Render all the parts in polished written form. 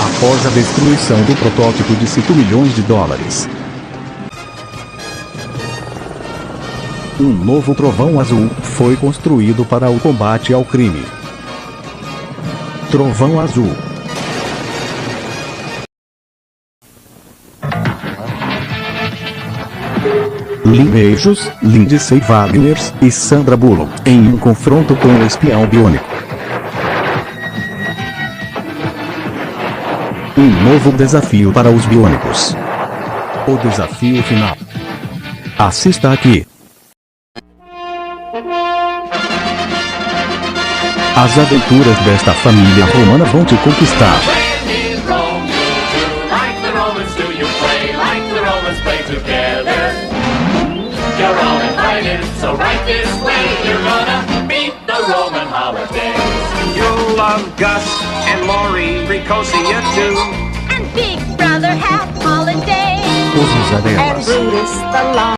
Após a destruição do protótipo de US$ 5 milhões, um novo trovão azul foi construído para o combate ao crime. Trovão azul. Beijos, Lindsay Wagner e Sandra Bullock em um confronto com o espião biônico. Um novo desafio para os biônicos. O desafio final. Assista aqui. As aventuras desta família romana vão te conquistar. So right this way, you're gonna beat the Roman holidays. You'll love Gus and Maury, Ricosia too. And Big Brother have holidays. Os musarelas. And Brutus the Lion.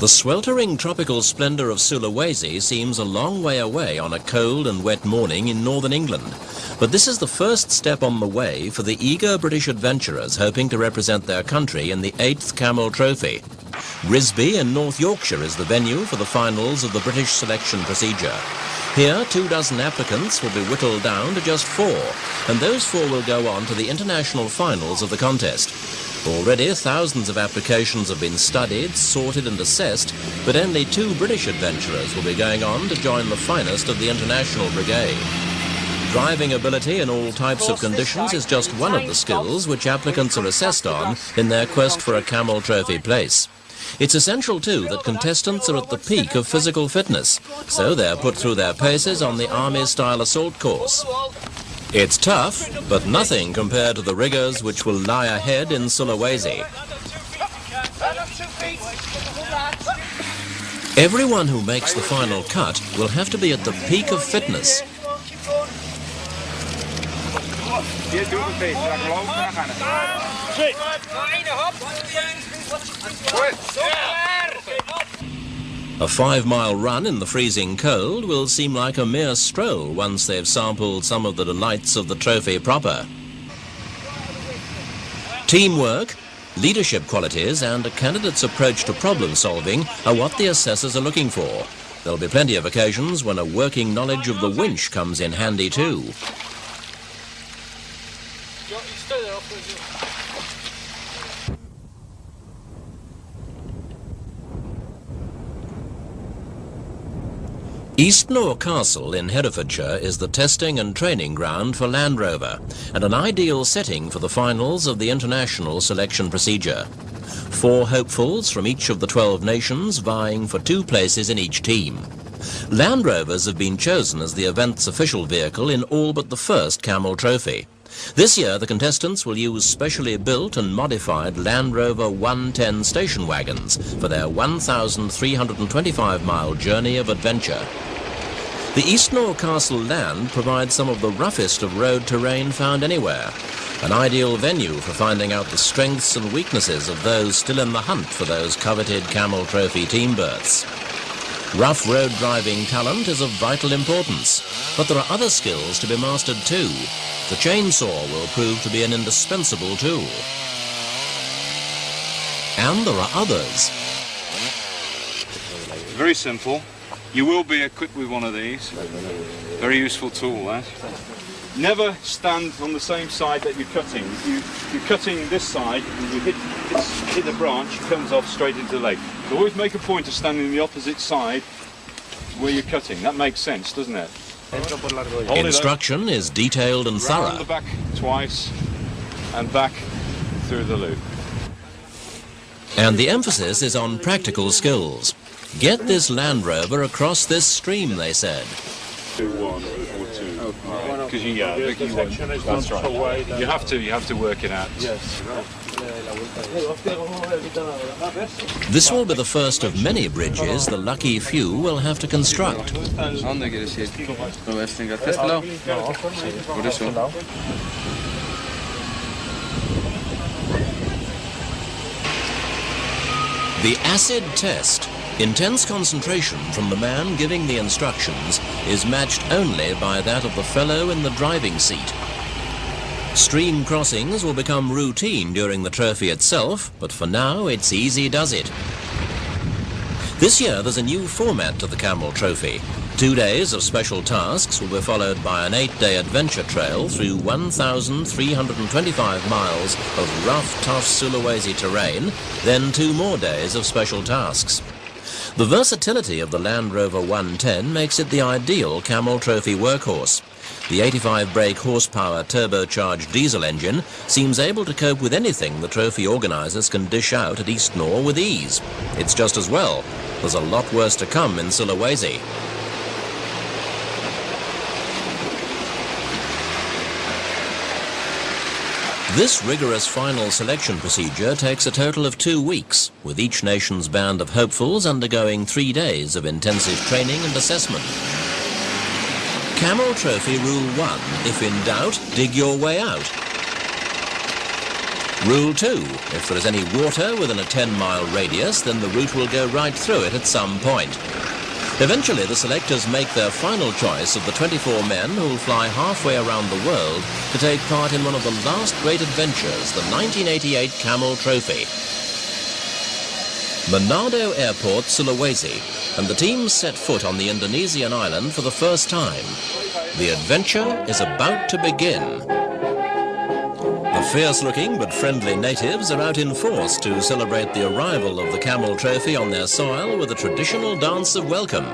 The sweltering tropical splendor of Sulawesi seems a long way away on a cold and wet morning in northern England. But this is the first step on the way for the eager British adventurers hoping to represent their country in the 8th Camel Trophy. Risby in North Yorkshire is the venue for the finals of the British selection procedure. Here, 24 applicants will be whittled down to just 4, and those 4 will go on to the international finals of the contest. Already, thousands of applications have been studied, sorted and assessed, but only 2 British adventurers will be going on to join the finest of the international brigade. Driving ability in all types of conditions is just one of the skills which applicants are assessed on in their quest for a Camel Trophy place. It's essential, too, that contestants are at the peak of physical fitness, so they're put through their paces on the Army-style assault course. It's tough, but nothing compared to the rigors which will lie ahead in Sulawesi. Everyone who makes the final cut will have to be at the peak of fitness. A 5-mile run in the freezing cold will seem like a mere stroll once they've sampled some of the delights of the trophy proper. Teamwork, leadership qualities and a candidate's approach to problem solving are what the assessors are looking for. There'll be plenty of occasions when a working knowledge of the winch comes in handy too. Eastnor Castle in Herefordshire is the testing and training ground for Land Rover and an ideal setting for the finals of the international selection procedure. 4 hopefuls from each of the 12 nations vying for 2 places in each team. Land Rovers have been chosen as the event's official vehicle in all but the first Camel Trophy. This year the contestants will use specially built and modified Land Rover One Ten station wagons for their 1,325-mile journey of adventure. The Eastnor Castle Land provides some of the roughest of road terrain found anywhere, an ideal venue for finding out the strengths and weaknesses of those still in the hunt for those coveted Camel Trophy team berths. Rough road driving talent is of vital importance, but there are other skills to be mastered too. The chainsaw will prove to be an indispensable tool. And there are others. Very simple. You will be equipped with one of these. Very useful tool, that. Never stand on the same side that you're cutting. You're cutting this side, and you hit the branch, it comes off straight into the leg. So always make a point of standing on the opposite side where you're cutting. That makes sense, doesn't it? Instruction is detailed and thorough. Round the back twice and back through the loop. And the emphasis is on practical skills. Get this Land Rover across this stream, they said. 2-1 or 2. Because you that's right. You have to work it out. Yes. This will be the first of many bridges the lucky few will have to construct. The acid test. Intense concentration from the man giving the instructions is matched only by that of the fellow in the driving seat. Stream crossings will become routine during the trophy itself, but for now it's easy does it. This year there's a new format to the Camel Trophy. 2 days of special tasks will be followed by an 8-day adventure trail through 1,325 miles of rough, tough Sulawesi terrain, then 2 more days of special tasks. The versatility of the Land Rover One Ten makes it the ideal Camel Trophy workhorse. The 85 brake horsepower turbocharged diesel engine seems able to cope with anything the trophy organisers can dish out at Eastnor with ease. It's just as well. There's a lot worse to come in Sulawesi. This rigorous final selection procedure takes a total of 2 weeks, with each nation's band of hopefuls undergoing 3 days of intensive training and assessment. Camel Trophy Rule 1, if in doubt, dig your way out. Rule 2, if there is any water within a 10-mile radius, then the route will go right through it at some point. Eventually, the selectors make their final choice of the 24 men who will fly halfway around the world to take part in one of the last great adventures, the 1988 Camel Trophy. Manado Airport, Sulawesi, and the team set foot on the Indonesian island for the first time. The adventure is about to begin. The fierce-looking but friendly natives are out in force to celebrate the arrival of the Camel Trophy on their soil with a traditional dance of welcome.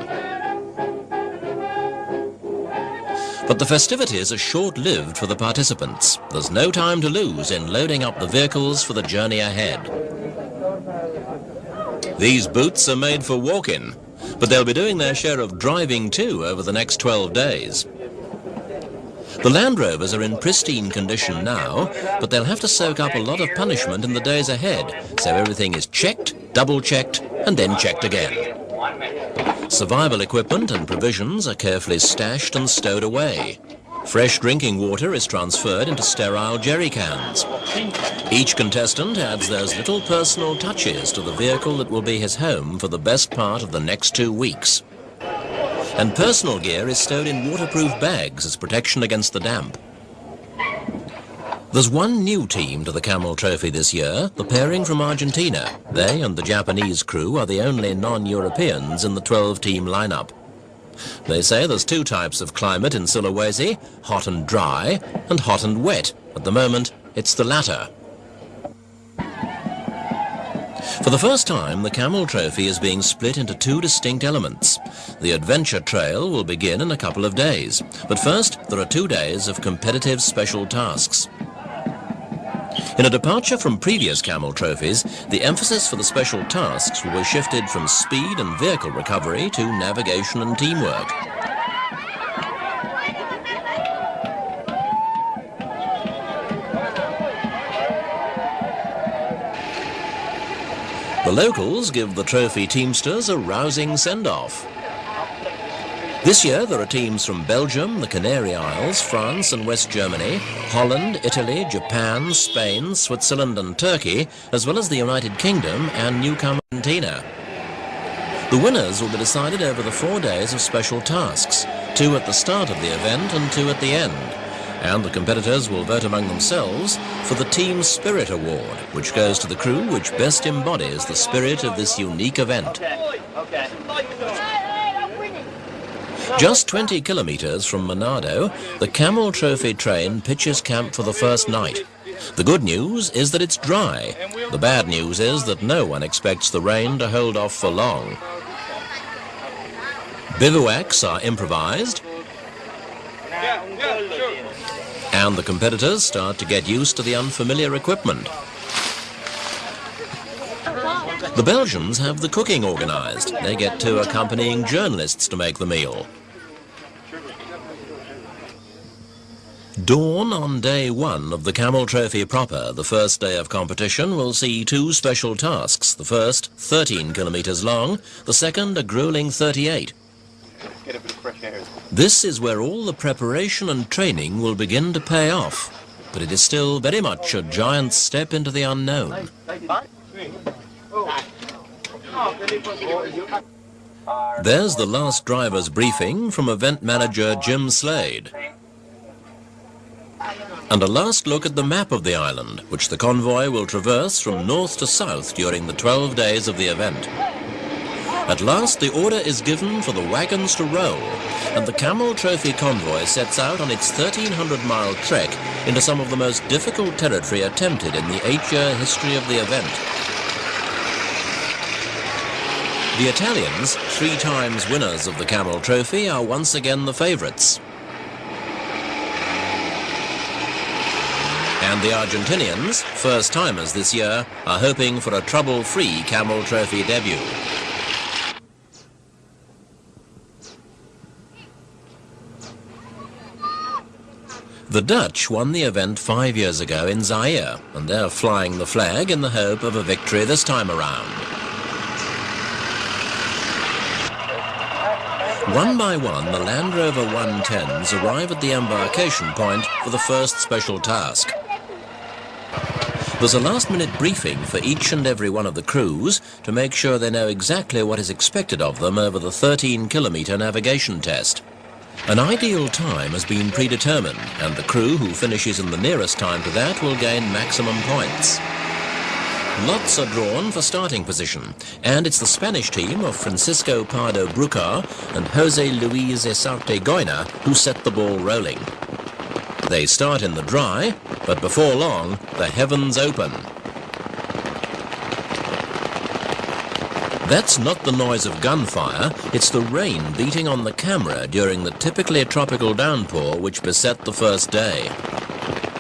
But the festivities are short-lived for the participants. There's no time to lose in loading up the vehicles for the journey ahead. These boots are made for walking, but they'll be doing their share of driving too over the next 12 days. The Land Rovers are in pristine condition now, but they'll have to soak up a lot of punishment in the days ahead, so everything is checked, double-checked, and then checked again. Survival equipment and provisions are carefully stashed and stowed away. Fresh drinking water is transferred into sterile jerry cans. Each contestant adds those little personal touches to the vehicle that will be his home for the best part of the next 2 weeks. And personal gear is stowed in waterproof bags as protection against the damp. There's one new team to the Camel Trophy this year, the pairing from Argentina. They and the Japanese crew are the only non-Europeans in the 12-team lineup. They say there's 2 types of climate in Sulawesi, hot and dry, and hot and wet. At the moment, it's the latter. For the first time, the Camel Trophy is being split into 2 distinct elements. The adventure trail will begin in a couple of days, but first there are 2 days of competitive special tasks. In a departure from previous Camel Trophies, the emphasis for the special tasks will be shifted from speed and vehicle recovery to navigation and teamwork. The locals give the trophy teamsters a rousing send-off. This year there are teams from Belgium, the Canary Isles, France and West Germany, Holland, Italy, Japan, Spain, Switzerland and Turkey, as well as the United Kingdom and newcomer Argentina. The winners will be decided over the 4 days of special tasks, 2 at the start of the event and 2 at the end. And the competitors will vote among themselves for the Team Spirit Award, which goes to the crew which best embodies the spirit of this unique event. Just 20 kilometers from Manado, the Camel Trophy train pitches camp for the first night. The good news is that it's dry. The bad news is that no one expects the rain to hold off for long. Bivouacs are improvised, and the competitors start to get used to the unfamiliar equipment. The Belgians have the cooking organized. They get 2 accompanying journalists to make the meal. Dawn on day 1 of the Camel Trophy proper, the first day of competition, will see 2 special tasks. The first, 13 kilometers long, the second, a grueling 38. Get a bit of fresh air. This is where all the preparation and training will begin to pay off, but it is still very much a giant step into the unknown. There's the last driver's briefing from event manager Jim Slade. And a last look at the map of the island, which the convoy will traverse from north to south during the 12 days of the event. At last, the order is given for the wagons to roll, and the Camel Trophy convoy sets out on its 1,300-mile trek into some of the most difficult territory attempted in the 8-year history of the event. The Italians, 3 times winners of the Camel Trophy, are once again the favourites. And the Argentinians, first-timers this year, are hoping for a trouble-free Camel Trophy debut. The Dutch won the event 5 years ago in Zaire, and they're flying the flag in the hope of a victory this time around. One by one, the Land Rover One Tens arrive at the embarkation point for the first special task. There's a last-minute briefing for each and every one of the crews to make sure they know exactly what is expected of them over the 13-kilometer navigation test. An ideal time has been predetermined, and the crew who finishes in the nearest time to that will gain maximum points. Lots are drawn for starting position, and it's the Spanish team of Francisco Pardo Brucar and Jose Luis Esarte Goyna who set the ball rolling. They start in the dry, but before long, the heavens open. That's not the noise of gunfire, it's the rain beating on the camera during the typically tropical downpour which beset the first day.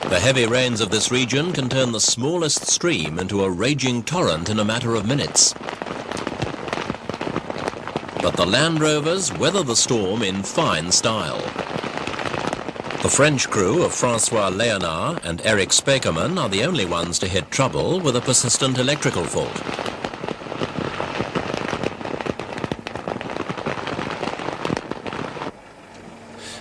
The heavy rains of this region can turn the smallest stream into a raging torrent in a matter of minutes. But the Land Rovers weather the storm in fine style. The French crew of Francois Léonard and Eric Spekerman are the only ones to hit trouble with a persistent electrical fault.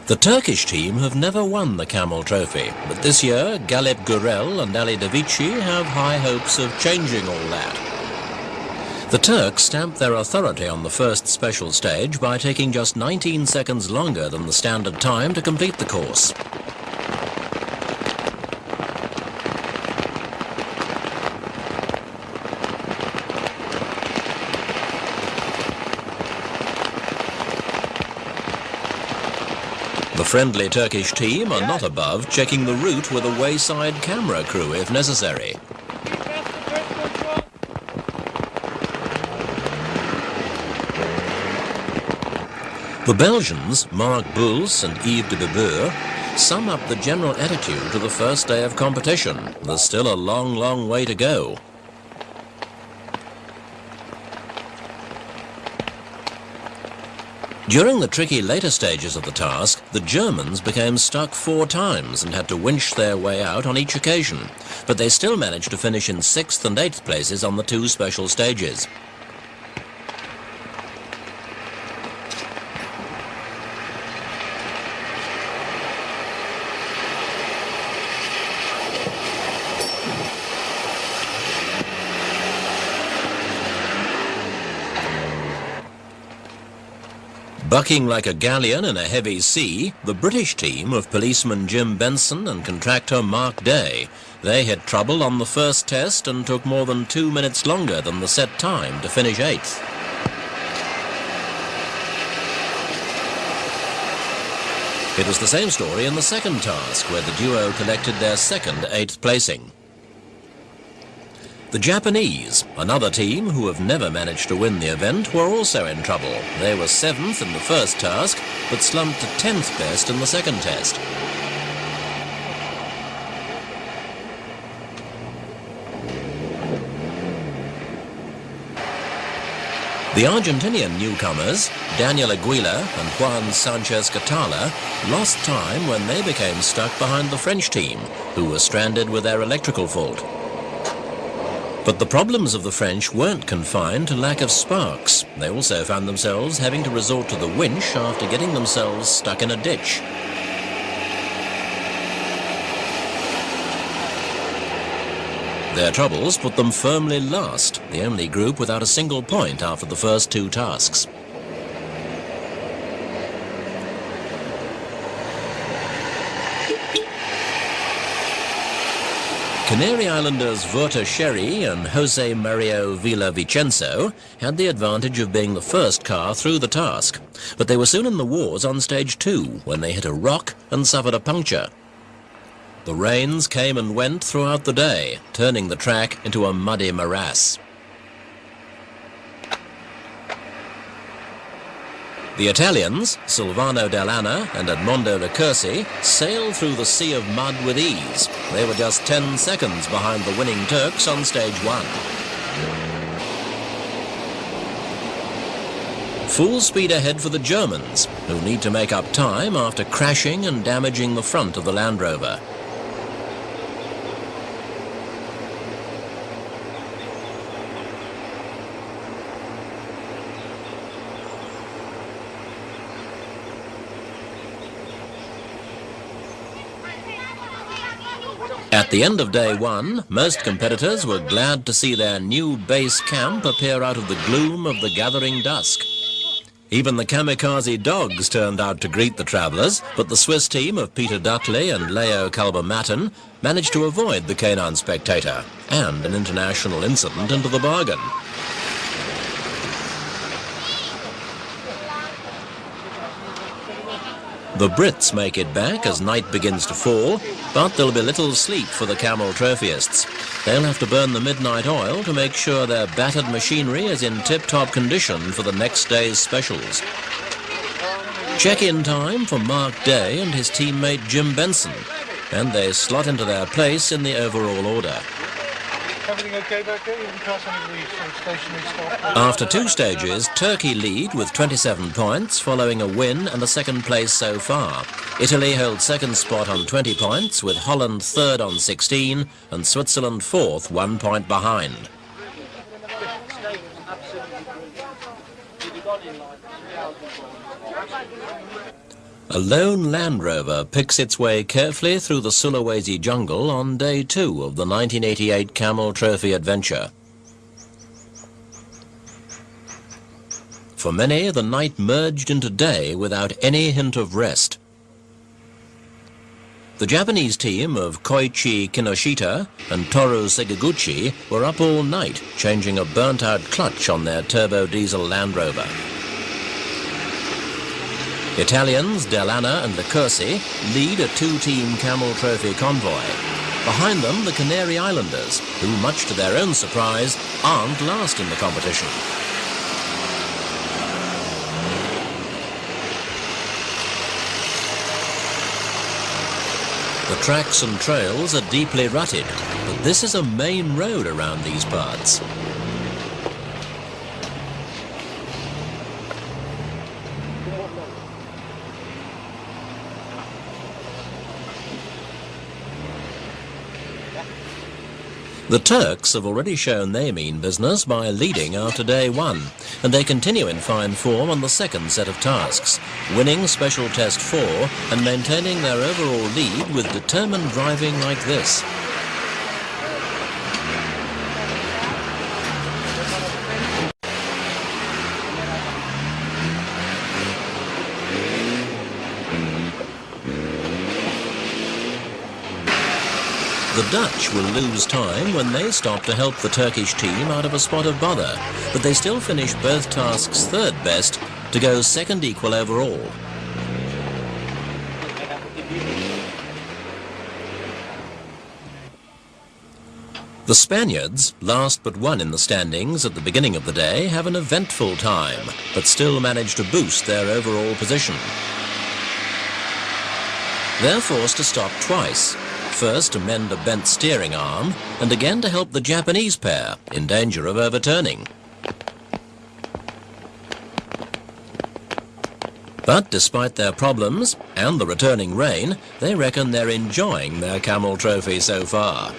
The Turkish team have never won the Camel Trophy, but this year Galip Gürel and Ali Davici have high hopes of changing all that. The Turks stamped their authority on the first special stage by taking just 19 seconds longer than the standard time to complete the course. The friendly Turkish team are not above checking the route with a wayside camera crew if necessary. The Belgians, Marc Bulls and Yves de Bebeur, sum up the general attitude to the first day of competition. There's still a long, long way to go. During the tricky later stages of the task, the Germans became stuck 4 times and had to winch their way out on each occasion, but they still managed to finish in 6th and 8th places on the 2 special stages. Bucking like a galleon in a heavy sea, the British team of policeman Jim Benson and contractor Mark Day. They had trouble on the first test and took more than 2 minutes longer than the set time to finish 8th. It was the same story in the second task, where the duo collected their second 8th placing. The Japanese, another team who have never managed to win the event, were also in trouble. They were 7th in the first task, but slumped to 10th best in the second test. The Argentinian newcomers, Daniel Aguila and Juan Sanchez Catala, lost time when they became stuck behind the French team, who were stranded with their electrical fault. But the problems of the French weren't confined to lack of sparks. They also found themselves having to resort to the winch after getting themselves stuck in a ditch. Their troubles put them firmly last, the only group without a single point after the first 2 tasks. Canary Islanders Werter Sherry and Jose Mario Villavicencio had the advantage of being the first car through the task, but they were soon in the wars on stage 2 when they hit a rock and suffered a puncture. The rains came and went throughout the day, turning the track into a muddy morass. The Italians, Silvano Dell'Anna and Edmondo De Cursi, sailed through the sea of mud with ease. They were just 10 seconds behind the winning Turks on stage 1. Full speed ahead for the Germans, who need to make up time after crashing and damaging the front of the Land Rover. At the end of day 1, most competitors were glad to see their new base camp appear out of the gloom of the gathering dusk. Even the kamikaze dogs turned out to greet the travellers, but the Swiss team of Peter Dudley and Leo Kalber-Matten managed to avoid the canine spectator and an international incident into the bargain. The Brits make it back as night begins to fall, but there'll be little sleep for the Camel Trophyists. They'll have to burn the midnight oil to make sure their battered machinery is in tip-top condition for the next day's specials. Check-in time for Mark Day and his teammate Jim Benson, and they slot into their place in the overall order. Everything okay back there? You haven't crossed any of the stationary stuff? After 2 stages, Turkey lead with 27 points, following a win and a second place so far. Italy held second spot on 20 points, with Holland third on 16 and Switzerland fourth, 1 point behind. A lone Land Rover picks its way carefully through the Sulawesi jungle on day 2 of the 1988 Camel Trophy adventure. For many, the night merged into day without any hint of rest. The Japanese team of Koichi Kinoshita and Toru Sekiguchi were up all night, changing a burnt-out clutch on their turbo-diesel Land Rover. Italians Delana and Licursi lead a 2-team Camel Trophy convoy. Behind them, the Canary Islanders, who, much to their own surprise, aren't last in the competition. The tracks and trails are deeply rutted, but this is a main road around these parts. The Turks have already shown they mean business by leading after day 1, and they continue in fine form on the second set of tasks, winning Special Test 4 and maintaining their overall lead with determined driving like this. The Dutch will lose time when they stop to help the Turkish team out of a spot of bother, but they still finish both tasks third best to go second equal overall. The Spaniards, last but one in the standings at the beginning of the day, have an eventful time, but still manage to boost their overall position. They're forced to stop twice. First to mend a bent steering arm, and again to help the Japanese pair, in danger of overturning. But despite their problems, and the returning rain, they reckon they're enjoying their Camel Trophy so far.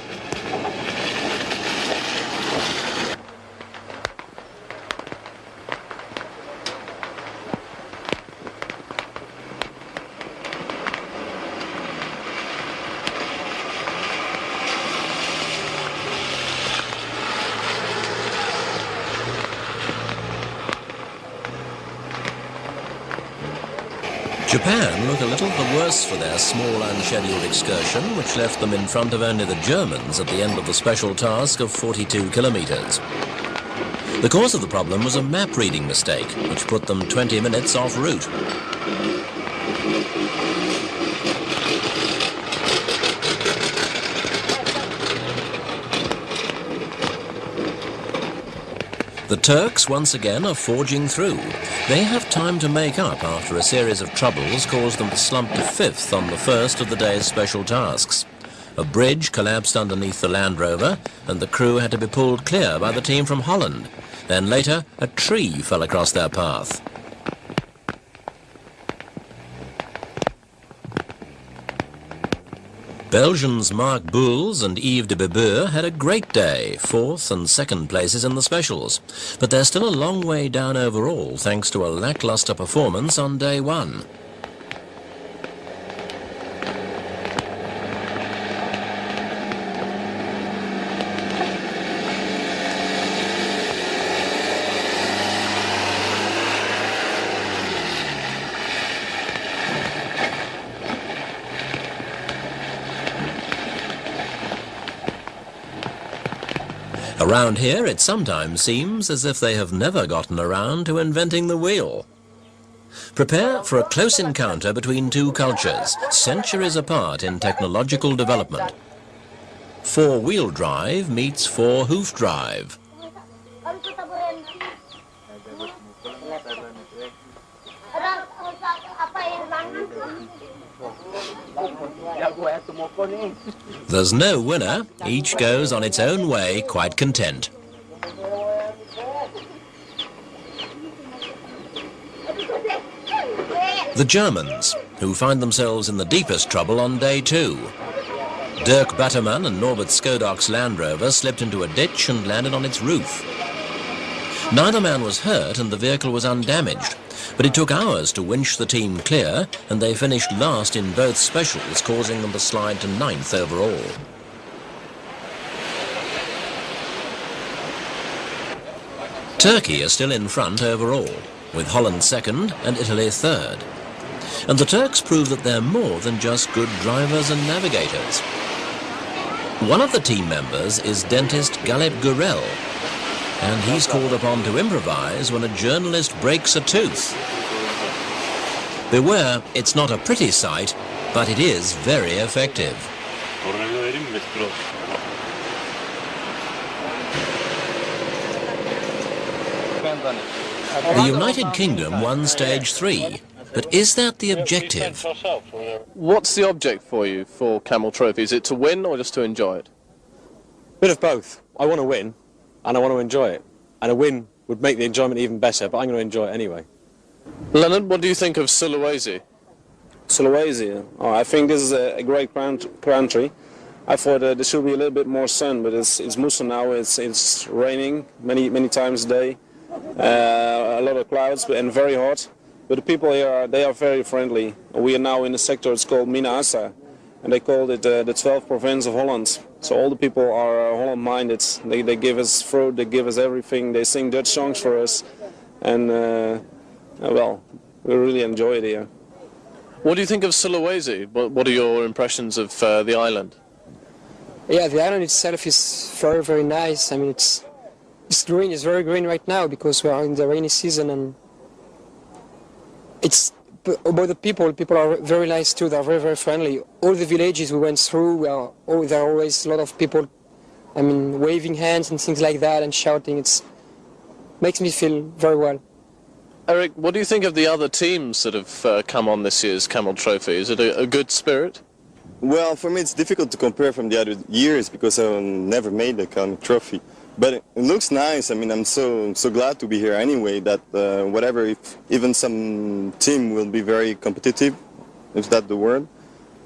Japan look a little the worse for their small unscheduled excursion, which left them in front of only the Germans at the end of the special task of 42 kilometers. The cause of the problem was a map reading mistake, which put them 20 minutes off route. The Turks once again are forging through. They have time to make up after a series of troubles caused them to slump to 5th on the first of the day's special tasks. A bridge collapsed underneath the Land Rover, and the crew had to be pulled clear by the team from Holland. Then later, a tree fell across their path. Belgians Mark Boels and Yves de Bebeur had a great day, 4th and 2nd places in the specials, but they're still a long way down overall thanks to a lackluster performance on day 1. Around here, it sometimes seems as if they have never gotten around to inventing the wheel. Prepare for a close encounter between two cultures, centuries apart in technological development. 4-wheel drive meets 4-hoof drive. There's no winner, each goes on its own way quite content. The Germans, who find themselves in the deepest trouble on day 2. Dirk Batterman and Norbert Skodok's Land Rover slipped into a ditch and landed on its roof. Neither man was hurt and the vehicle was undamaged, But it took hours to winch the team clear, and they finished last in both specials, causing them to slide to 9th overall. Turkey are still in front overall, with Holland second and Italy third. And the Turks prove that they're more than just good drivers and navigators. One of the team members is dentist Galip Gurel, and he's called upon to improvise when a journalist breaks a tooth. Beware, it's not a pretty sight, but it is very effective. The United Kingdom won stage 3, but is that the objective? What's the object for you for Camel Trophy? Is it to win or just to enjoy it? Bit of both. I want to win and I want to enjoy it. And a win would make the enjoyment even better, but I'm going to enjoy it anyway. Leonard, what do you think of Sulawesi? Sulawesi, I think this is a great country. I thought there should be a little bit more sun, but it's Musa now. It's raining many times a day. A lot of clouds and very hot. But the people here, they are very friendly. We are now in a sector, it's called Minahasa, and they called it the 12th province of Holland. So all the people are Holland-minded. They give us fruit, they give us everything. They sing Dutch songs for us, and well, we really enjoy it here. What do you think of Sulawesi? What are your impressions of the island? Yeah, the island itself is very, very nice. I mean, it's green. It's very green right now because we are in the rainy season, and it's about the people. People are very nice too. They're very, very friendly. All the villages we went through, there are always a lot of people. I mean, waving hands and things like that and shouting. It makes me feel very well. Eric, what do you think of the other teams that have come on this year's Camel Trophy? Is it a good spirit? Well, for me it's difficult to compare from the other years because I've never made the Camel Trophy. But it looks nice. I mean, I'm so glad to be here anyway that whatever, if even some team will be very competitive, if that's the word,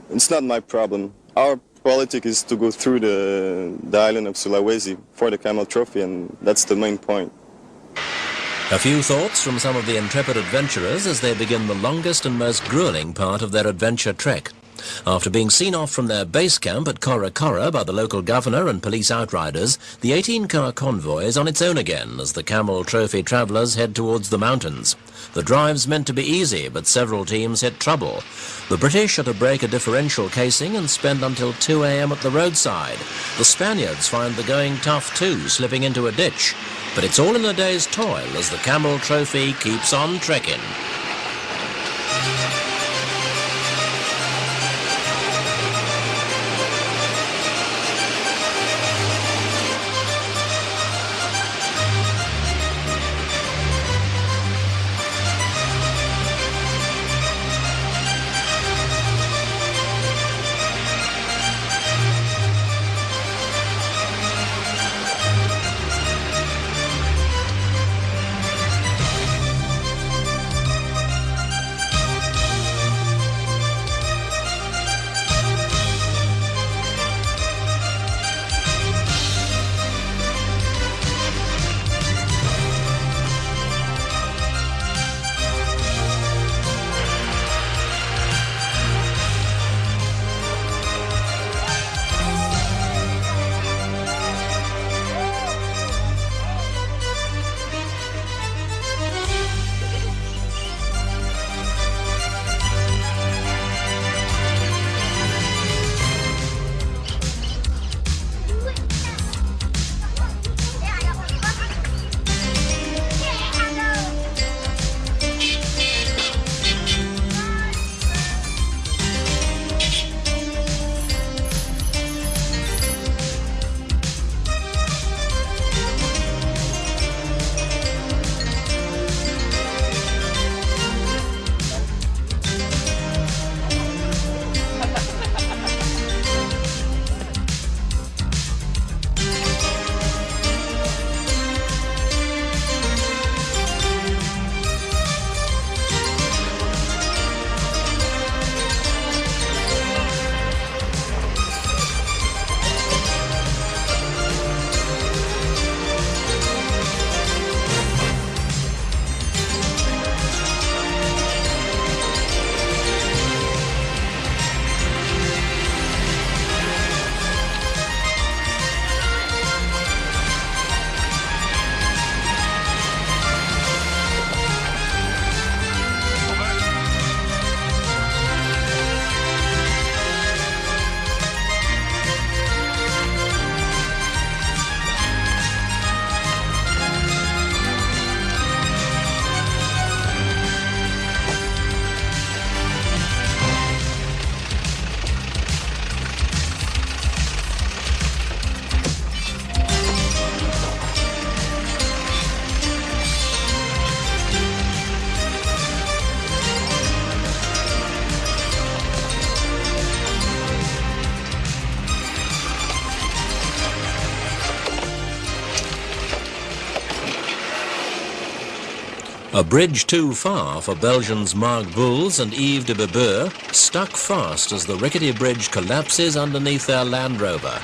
it's not my problem. Our politic is to go through the island of Sulawesi for the Camel Trophy, and that's the main point. A few thoughts from some of the intrepid adventurers as they begin the longest and most grueling part of their adventure trek. After being seen off from their base camp at Kora Kora by the local governor and police outriders, the 18-car convoy is on its own again as the Camel Trophy travellers head towards the mountains. The drive's meant to be easy, but several teams hit trouble. The British are to break a differential casing and spend until 2 a.m. at the roadside. The Spaniards find the going tough too, slipping into a ditch. But it's all in a day's toil as the Camel Trophy keeps on trekking. A bridge too far for Belgians Mark Bulls and Yves de Bebeur stuck fast as the rickety bridge collapses underneath their Land Rover.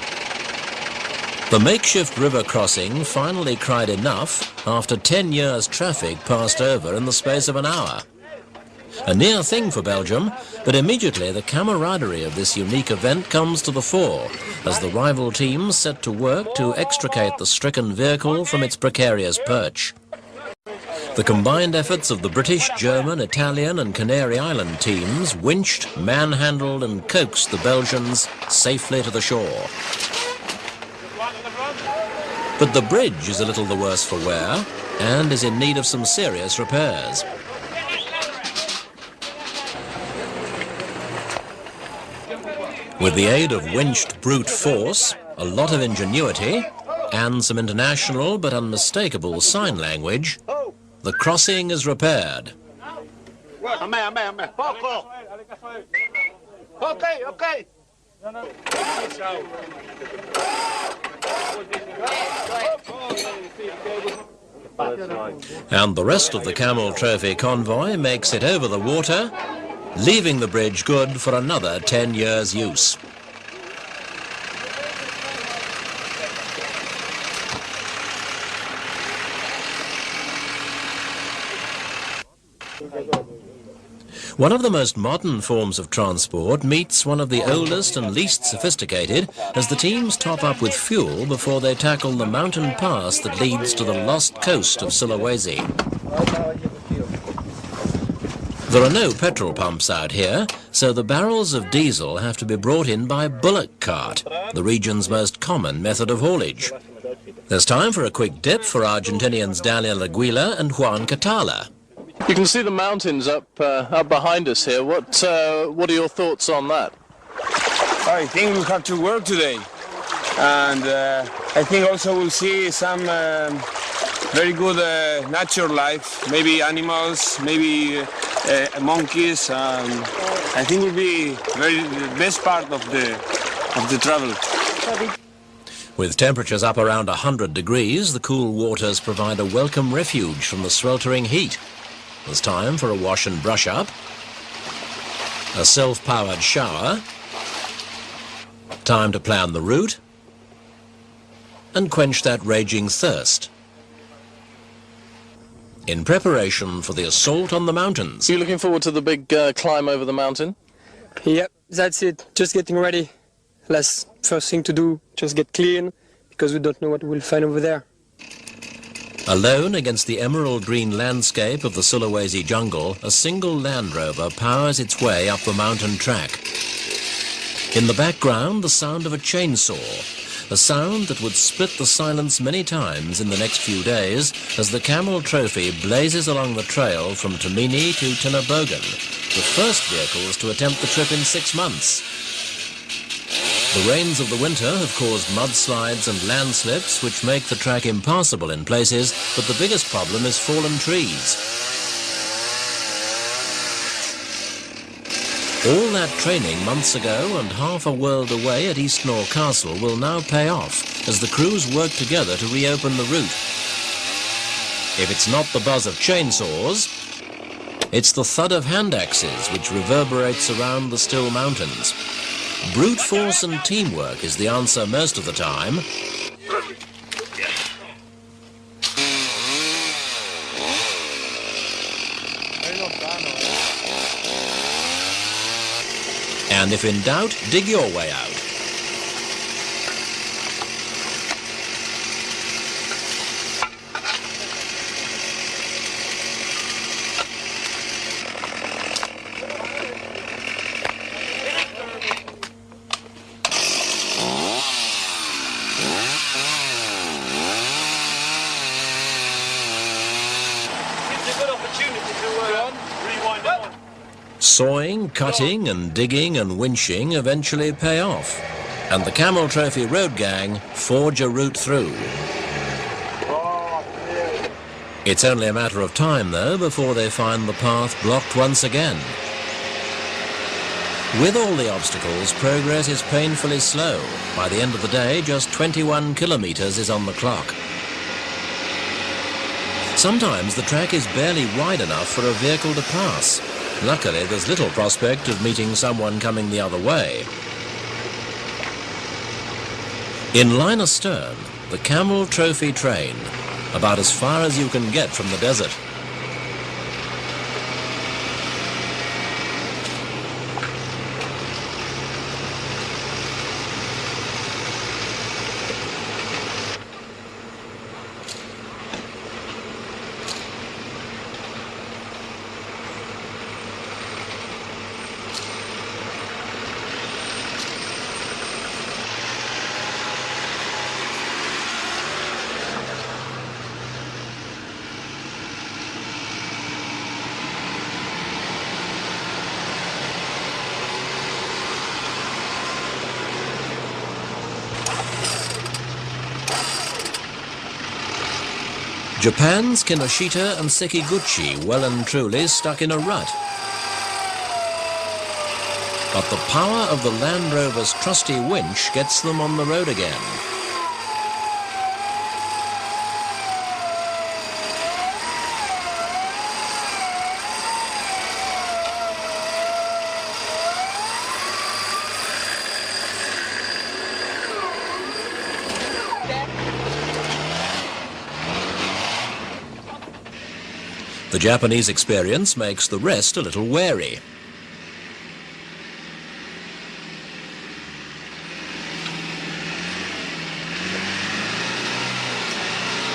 The makeshift river crossing finally cried enough after 10 years' traffic passed over in the space of an hour. A near thing for Belgium, but immediately the camaraderie of this unique event comes to the fore as the rival teams set to work to extricate the stricken vehicle from its precarious perch. The combined efforts of the British, German, Italian and Canary Island teams winched, manhandled and coaxed the Belgians safely to the shore. But the bridge is a little the worse for wear and is in need of some serious repairs. With the aid of winched brute force, a lot of ingenuity and some international but unmistakable sign language, the crossing is repaired. Okay. And the rest of the Camel Trophy convoy makes it over the water, leaving the bridge good for another 10 years' use. One of the most modern forms of transport meets one of the oldest and least sophisticated as the teams top up with fuel before they tackle the mountain pass that leads to the lost coast of Sulawesi. There are no petrol pumps out here, so the barrels of diesel have to be brought in by bullock cart, the region's most common method of haulage. There's time for a quick dip for Argentinians Daniel Aguila and Juan Catala. You can see the mountains up behind us here. What are your thoughts on that? I think we have to work today, and I think also we'll see some very good natural life, maybe animals, maybe monkeys. I think will be the best part of the travel. With temperatures up around 100 degrees, the cool waters provide a welcome refuge from the sweltering heat. There's time for a wash and brush up, a self-powered shower, time to plan the route, and quench that raging thirst. In preparation for the assault on the mountains. Are you looking forward to the big climb over the mountain? Yep, that's it. Just getting ready. First thing to do, just get clean, because we don't know what we'll find over there. Alone against the emerald green landscape of the Sulawesi jungle, a single Land Rover powers its way up the mountain track. In the background, the sound of a chainsaw, a sound that would split the silence many times in the next few days as the Camel Trophy blazes along the trail from Tamini to Tinabogan, the first vehicles to attempt the trip in 6 months. The rains of the winter have caused mudslides and landslips which make the track impassable in places, but the biggest problem is fallen trees. All that training months ago and half a world away at Eastnor Castle will now pay off as the crews work together to reopen the route. If it's not the buzz of chainsaws, it's the thud of hand axes which reverberates around the still mountains. Brute force and teamwork is the answer most of the time. And if in doubt, dig your way out. Sawing, cutting and digging and winching eventually pay off, and the Camel Trophy road gang forge a route through. It's only a matter of time, though, before they find the path blocked once again. With all the obstacles, progress is painfully slow. By the end of the day, just 21 kilometers is on the clock. sometimes the track is barely wide enough for a vehicle to pass. Luckily, there's little prospect of meeting someone coming the other way. In line astern, the Camel Trophy train, about as far as you can get from the desert. Japan's Kinoshita and Sekiguchi well and truly stuck in a rut. But the power of the Land Rover's trusty winch gets them on the road again. The Japanese experience makes the rest a little wary.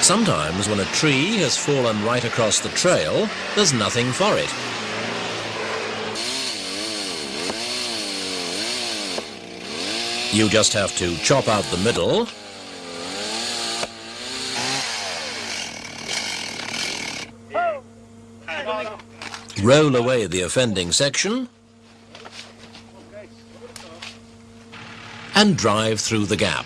Sometimes when a tree has fallen right across the trail, there's nothing for it. You just have to chop out the middle, roll away the offending section, and drive through the gap.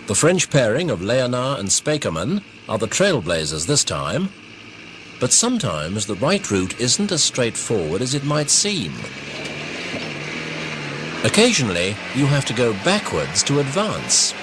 The French pairing of Léonard and Spijkerman are the trailblazers this time, but sometimes the right route isn't as straightforward as it might seem. Occasionally, you have to go backwards to advance.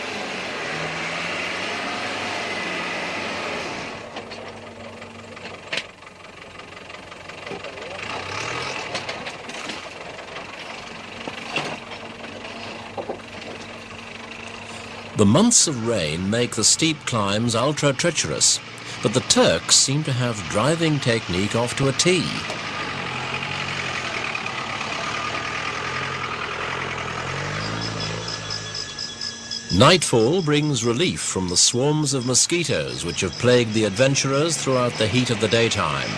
The months of rain make the steep climbs ultra-treacherous, but the Turks seem to have driving technique off to a T. Nightfall brings relief from the swarms of mosquitoes which have plagued the adventurers throughout the heat of the daytime.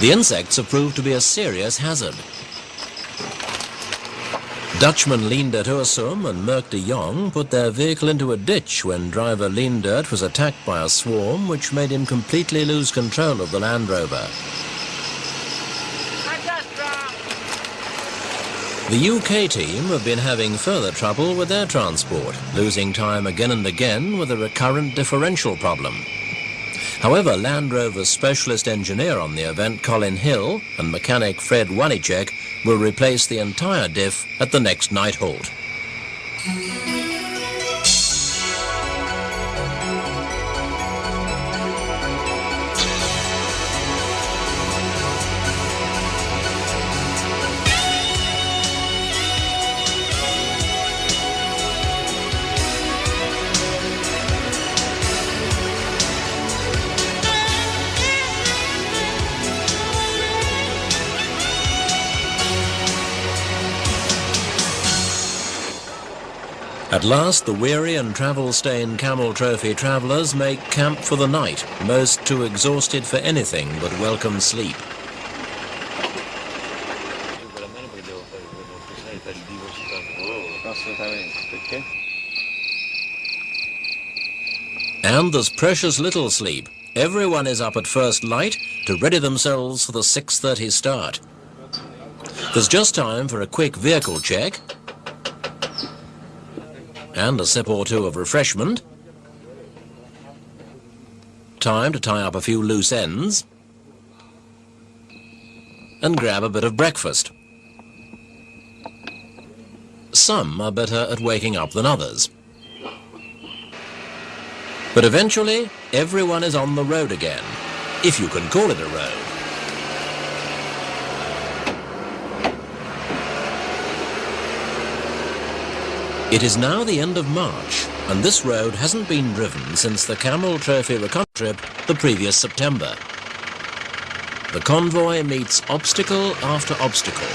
The insects have proved to be a serious hazard. Dutchman Leendert Ursum and Merck de Jong put their vehicle into a ditch when driver Leendert was attacked by a swarm which made him completely lose control of the Land Rover. The UK team have been having further trouble with their transport, losing time again and again with a recurrent differential problem. However, Land Rover's specialist engineer on the event, Colin Hill, and mechanic Fred Wanicek will replace the entire diff at the next night halt. At last, the weary and travel-stained Camel Trophy travellers make camp for the night, most too exhausted for anything but welcome sleep. And there's precious little sleep. Everyone is up at first light to ready themselves for the 6:30 start. There's just time for a quick vehicle check and a sip or two of refreshment. Time to tie up a few loose ends and grab a bit of breakfast. Some are better at waking up than others. But eventually, everyone is on the road again, if you can call it a road. It is now the end of March, and this road hasn't been driven since the Camel Trophy trip the previous September. The convoy meets obstacle after obstacle.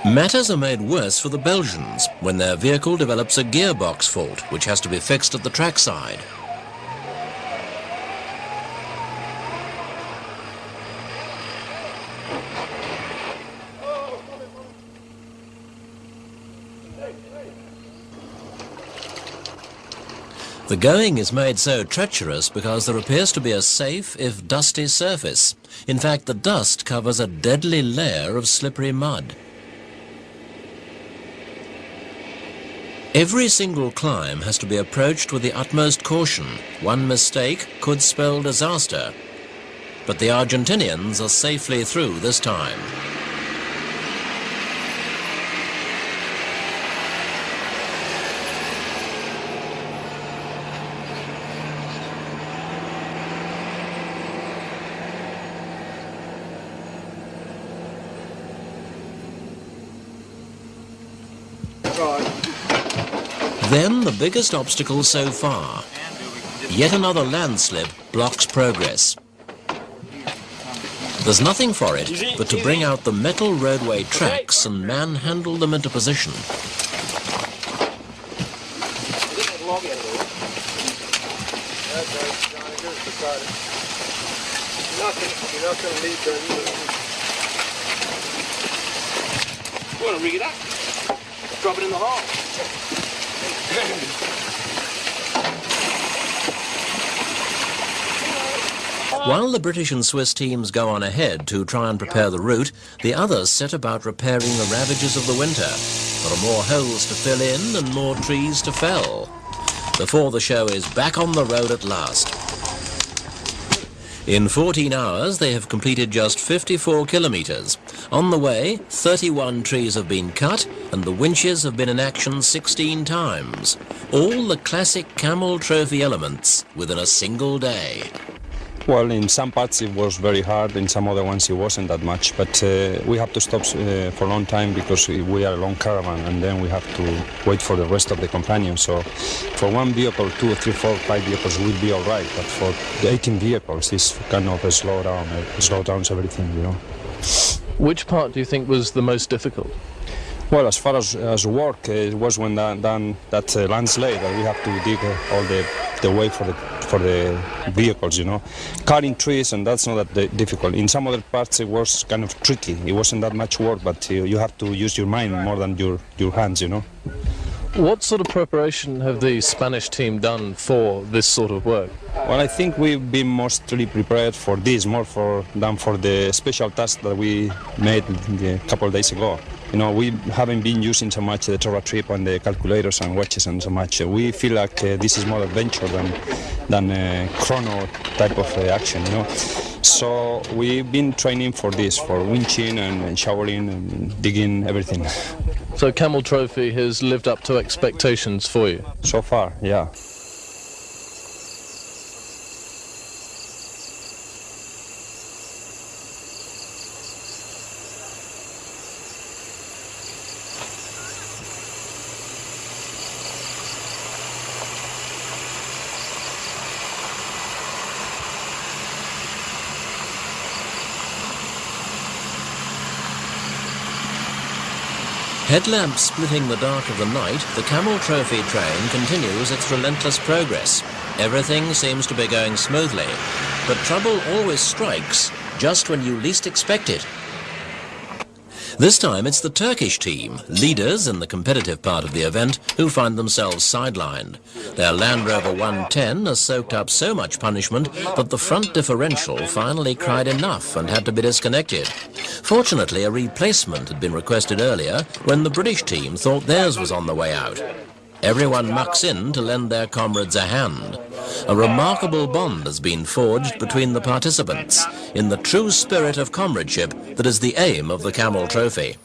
Matters are made worse for the Belgians when their vehicle develops a gearbox fault which has to be fixed at the trackside. The going is made so treacherous because there appears to be a safe, if dusty, surface. In fact, the dust covers a deadly layer of slippery mud. Every single climb has to be approached with the utmost caution. One mistake could spell disaster. But the Argentinians are safely through this time. Then the biggest obstacle so far. Yet another landslip blocks progress. There's nothing for it but to bring out the metal roadway tracks and manhandle them into position. You want to rig it up? Drop it in the hole. While the British and Swiss teams go on ahead to try and prepare the route, the others set about repairing the ravages of the winter. There are more holes to fill in and more trees to fell, before the show is back on the road at last. In 14 hours, they have completed just 54 kilometres. On the way, 31 trees have been cut and the winches have been in action 16 times. All the classic Camel Trophy elements within a single day. Well, in some parts it was very hard, in some other ones it wasn't that much, but we have to stop for a long time because we are a long caravan and then we have to wait for the rest of the companions. So for one vehicle, 2, 3, 4, 5 vehicles will be all right, but for the 18 vehicles it's kind of a slow down everything, you know. Which part do you think was the most difficult? Well, as far as work, it was when that landslide that we have to dig all the way for the vehicles, you know. Cutting trees, and that's not that difficult. In some other parts it was kind of tricky. It wasn't that much work, but you have to use your mind more than your hands, you know. What sort of preparation have the Spanish team done for this sort of work? Well, I think we've been mostly prepared for this, than for the special task that we made a couple of days ago. You know, we haven't been using so much the Torah trip and the calculators and watches and so much. We feel like this is more adventure than chrono type of action, you know. So we've been training for this, for winching and showering and digging, everything. So Camel Trophy has lived up to expectations for you? So far, yeah. Headlamps splitting the dark of the night, the Camel Trophy train continues its relentless progress. Everything seems to be going smoothly, but trouble always strikes just when you least expect it. This time it's the Turkish team, leaders in the competitive part of the event, who find themselves sidelined. Their Land Rover One Ten has soaked up so much punishment that the front differential finally cried enough and had to be disconnected. Fortunately, a replacement had been requested earlier when the British team thought theirs was on the way out. Everyone mucks in to lend their comrades a hand. A remarkable bond has been forged between the participants in the true spirit of comradeship that is the aim of the Camel Trophy.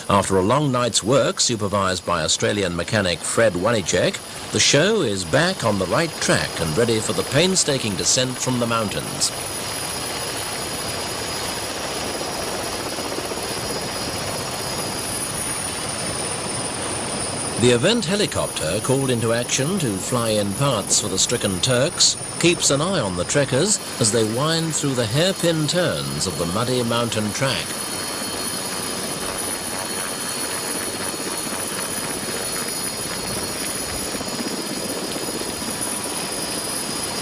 After a long night's work supervised by Australian mechanic Fred Wanicek, the show is back on the right track and ready for the painstaking descent from the mountains. The event helicopter, called into action to fly in parts for the stricken Turks, keeps an eye on the trekkers as they wind through the hairpin turns of the muddy mountain track.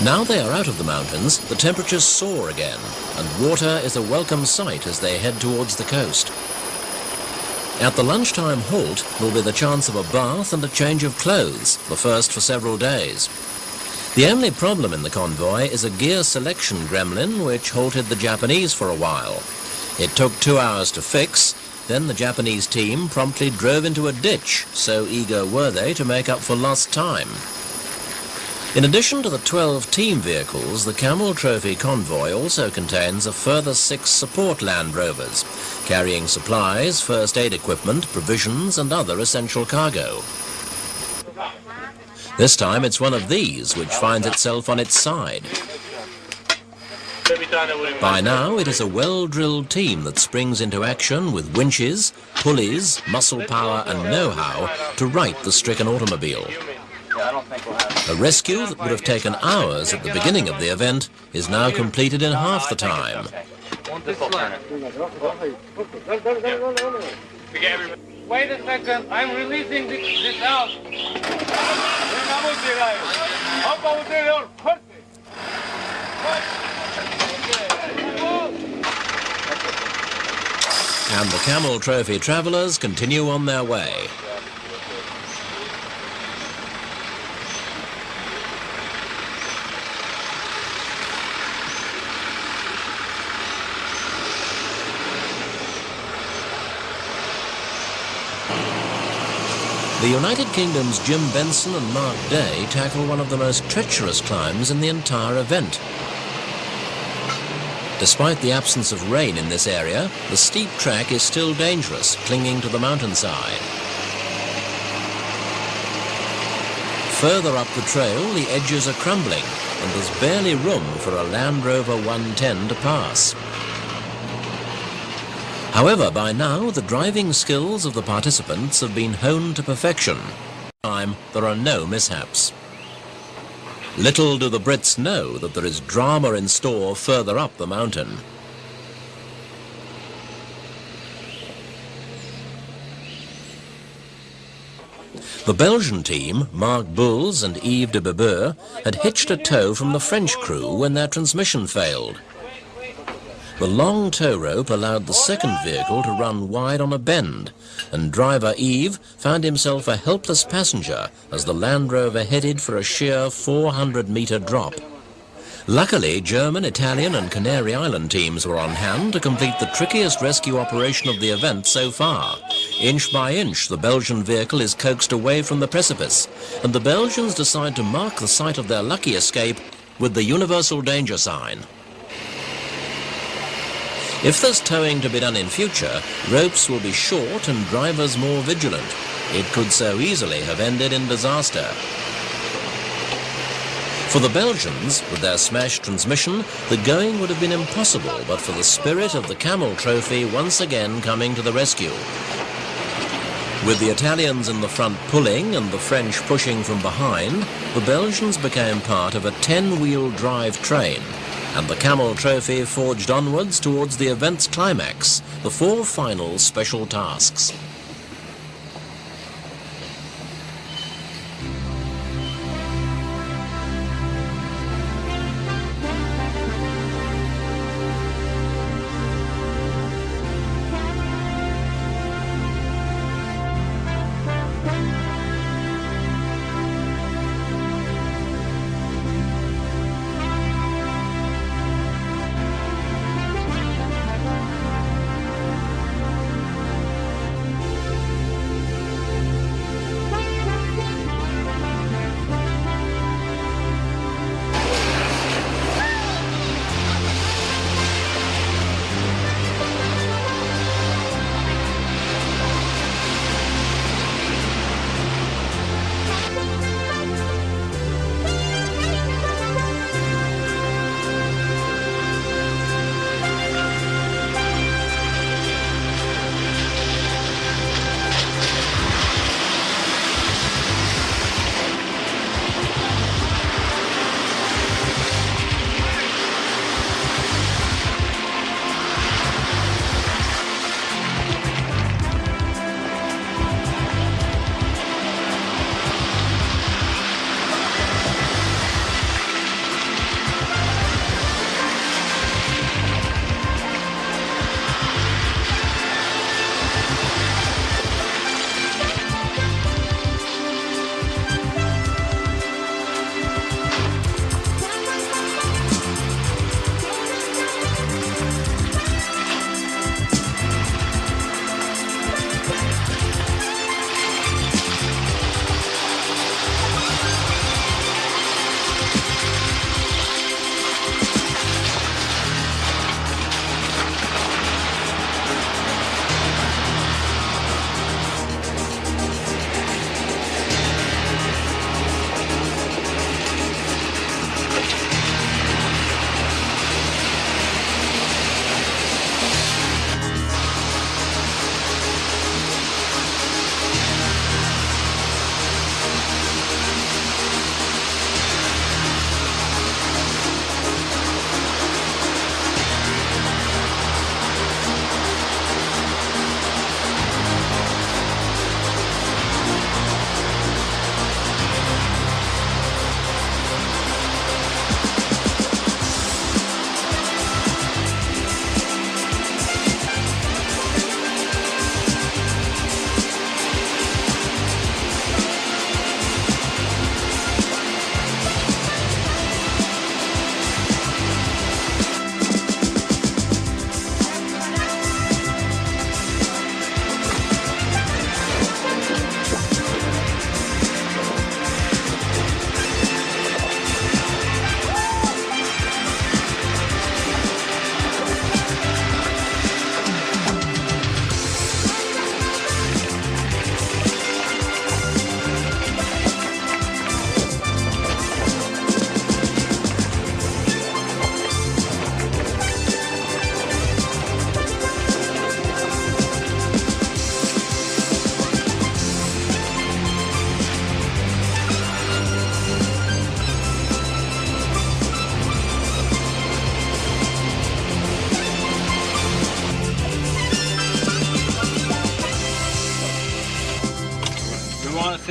Now they are out of the mountains, the temperatures soar again, and water is a welcome sight as they head towards the coast. At the lunchtime halt, there'll be the chance of a bath and a change of clothes, the first for several days. The only problem in the convoy is a gear selection gremlin which halted the Japanese for a while. It took 2 hours to fix, then the Japanese team promptly drove into a ditch, so eager were they to make up for lost time. In addition to the 12 team vehicles, the Camel Trophy convoy also contains a further 6 support Land Rovers, carrying supplies, first aid equipment, provisions and other essential cargo. This time it's one of these which finds itself on its side. By now it is a well-drilled team that springs into action with winches, pulleys, muscle power and know-how to right the stricken automobile. A rescue that would have taken hours at the beginning of the event is now completed in half the time. Wait a second, I'm releasing this out. And the Camel Trophy travellers continue on their way. The United Kingdom's Jim Benson and Mark Day tackle one of the most treacherous climbs in the entire event. Despite the absence of rain in this area, the steep track is still dangerous, clinging to the mountainside. Further up the trail, the edges are crumbling, and there's barely room for a Land Rover One Ten to pass. However, by now, the driving skills of the participants have been honed to perfection. This time, there are no mishaps. Little do the Brits know that there is drama in store further up the mountain. The Belgian team, Mark Bulls and Yves de Bebeur, had hitched a tow from the French crew when their transmission failed. The long tow rope allowed the second vehicle to run wide on a bend, and driver Yves found himself a helpless passenger as the Land Rover headed for a sheer 400-metre drop. Luckily, German, Italian and Canary Island teams were on hand to complete the trickiest rescue operation of the event so far. Inch by inch, the Belgian vehicle is coaxed away from the precipice, and the Belgians decide to mark the site of their lucky escape with the universal danger sign. If there's towing to be done in future, ropes will be short and drivers more vigilant. It could so easily have ended in disaster. For the Belgians, with their smashed transmission, the going would have been impossible but for the spirit of the Camel Trophy once again coming to the rescue. With the Italians in the front pulling and the French pushing from behind, the Belgians became part of a 10-wheel drive train, and the Camel Trophy forged onwards towards the event's climax, the 4 final special tasks.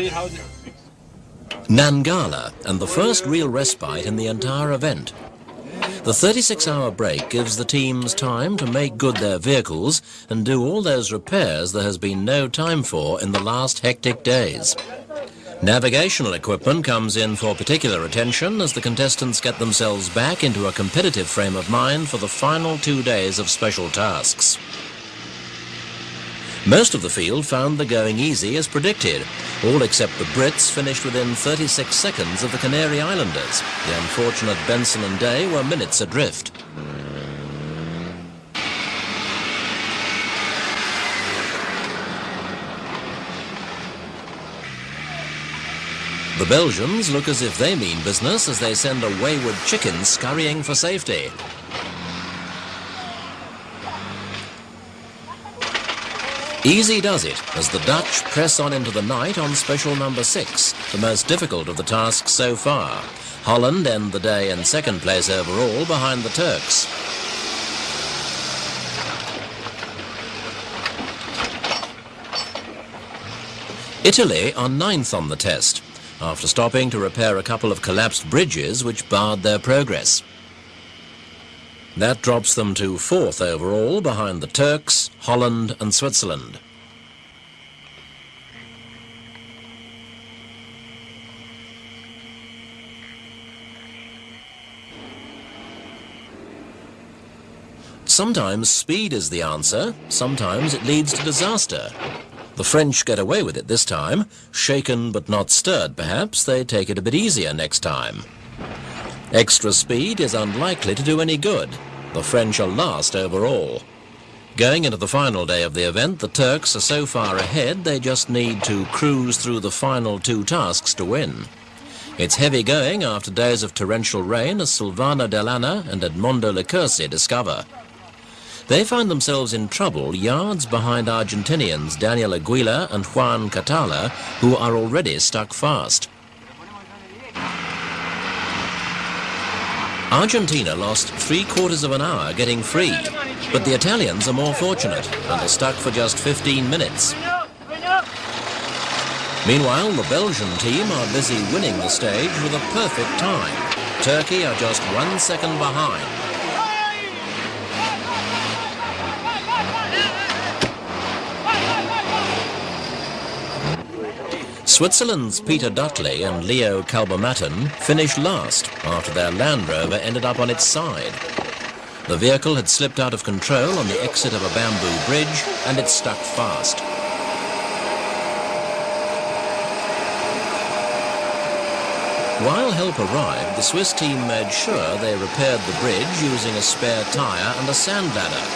see how... Nangala, and the first real respite in the entire event. The 36-hour break gives the teams time to make good their vehicles and do all those repairs there has been no time for in the last hectic days. Navigational equipment comes in for particular attention as the contestants get themselves back into a competitive frame of mind for the final 2 days of special tasks. Most of the field found the going easy as predicted. All except the Brits finished within 36 seconds of the Canary Islanders. The unfortunate Benson and Day were minutes adrift. The Belgians look as if they mean business as they send a wayward chicken scurrying for safety. Easy does it as the Dutch press on into the night on special number 6, the most difficult of the tasks so far. Holland end the day in second place overall behind the Turks. Italy are 9th on the test, after stopping to repair a couple of collapsed bridges which barred their progress. That drops them to 4th overall behind the Turks, Holland and Switzerland. Sometimes speed is the answer, sometimes it leads to disaster. The French get away with it this time. Shaken but not stirred, perhaps, they take it a bit easier next time. Extra speed is unlikely to do any good. The French are last overall. Going into the final day of the event, the Turks are so far ahead they just need to cruise through the final 2 tasks to win. It's heavy going after days of torrential rain, as Silvano Delana and Edmondo Licursi discover. They find themselves in trouble yards behind Argentinians Daniel Aguila and Juan Catala, who are already stuck fast. Argentina lost 3/4 of an hour getting free, but the Italians are more fortunate and are stuck for just 15 minutes. Meanwhile, the Belgian team are busy winning the stage with a perfect time. Turkey are just 1 second behind. Switzerland's Peter Dudley and Leo Kalbermatten finished last after their Land Rover ended up on its side. The vehicle had slipped out of control on the exit of a bamboo bridge and it stuck fast. While help arrived, the Swiss team made sure they repaired the bridge using a spare tyre and a sand ladder.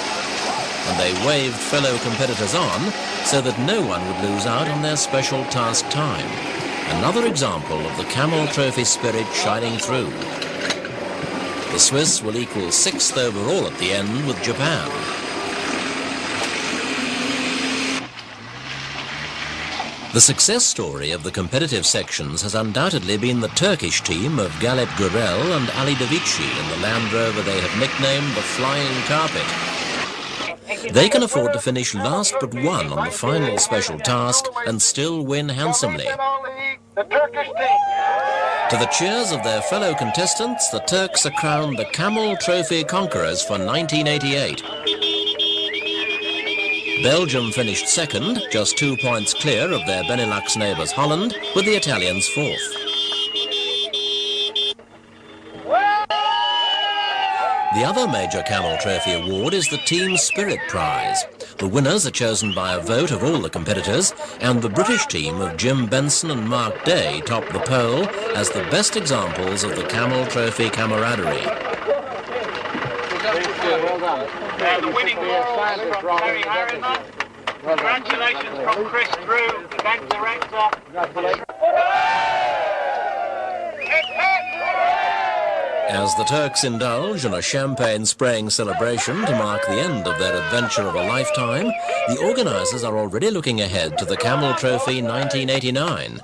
And they waved fellow competitors on so that no one would lose out on their special task time. Another example of the Camel Trophy spirit shining through. The Swiss will equal 6th overall at the end with Japan. The success story of the competitive sections has undoubtedly been the Turkish team of Galip Gürel and Ali Davici in the Land Rover they have nicknamed the Flying Carpet. They can afford to finish last but one on the final special task and still win handsomely. To the cheers of their fellow contestants, the Turks are crowned the Camel Trophy conquerors for 1988. Belgium finished second, just 2 points clear of their Benelux neighbours Holland, with the Italians 4th. The other major Camel Trophy award is the Team Spirit Prize. The winners are chosen by a vote of all the competitors, and the British team of Jim Benson and Mark Day top the poll as the best examples of the Camel Trophy camaraderie. The winning laurels from Terry Harriman. Congratulations from Chris Drew, event director. As the Turks indulge in a champagne-spraying celebration to mark the end of their adventure of a lifetime, the organisers are already looking ahead to the Camel Trophy 1989.